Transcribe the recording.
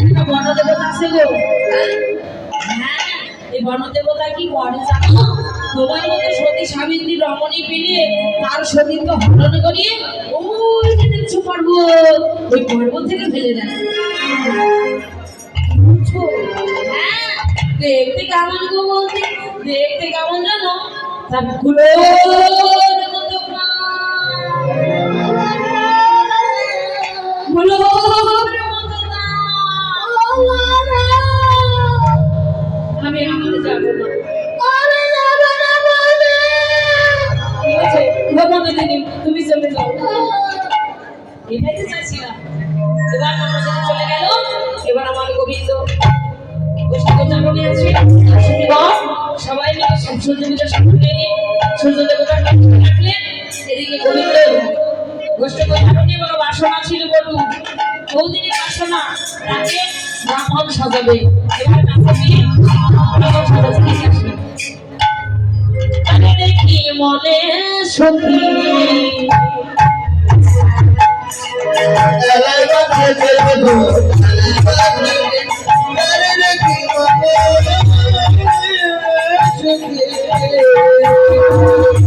একটা বনদেবতা আছে গো। হ্যাঁ, এই বনদেবতা কি করে জানো? তোমার মতো সতী সাবিত্রী রমণী পেলে তার সতীত্ব হরণ করিয়ে ওই যে দেখছো পর্বত, ওই পর্বত থেকে ফেলে দেয়। হ্যাঁ, দেখতে কেমন গো বলতে, দেখতে কেমন জানো? তার গুলোর মতো আমি আমাকে যাবো না। তুমি চলে যাও, এটাই তো চাইছিলাম। এবার আমাদের চলে গেল। এবার আমার গোবিন্দ চাকরি আছে, সবাই মিলে সূর্য মিলে সামনে সূর্য দেবতার রাখলেন। এদিকে গোবিন্দ গোষ্ঠ চাকরি বড় বাসনা ছিল, বলু বহুদিনের বাসনা তাকে ব্রাহ্মণ সাজাবে। এবার দেখি মনে সখী Thank you.